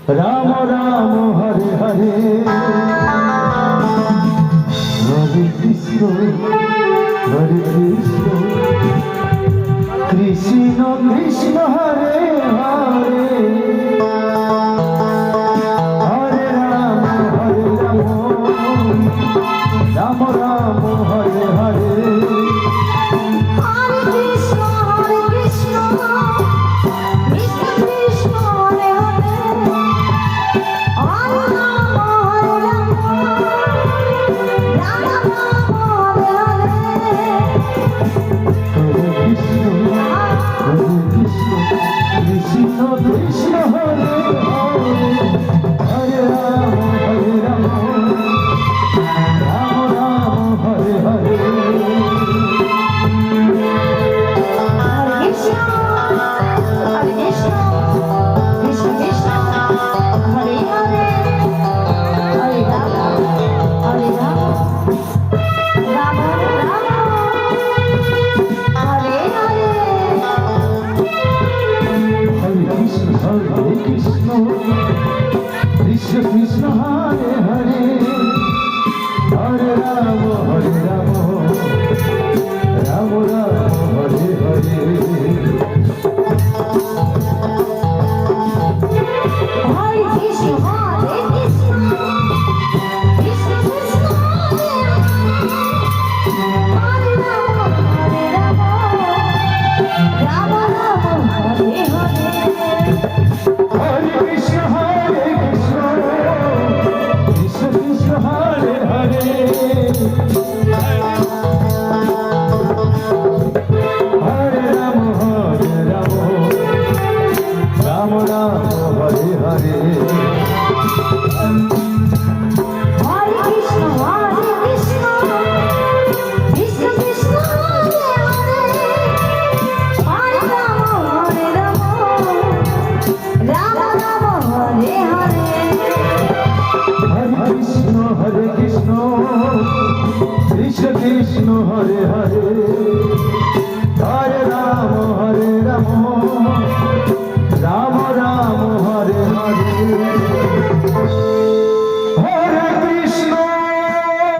Ram Ram Hare Hare Hare Krishna Krishna Krishna Hare Hare Hare Ram Ram Ram Hare Hare Krishna Krishna Hare Hare Hare Ram Ram Ram Hare Hare Ram Ram Hare Hare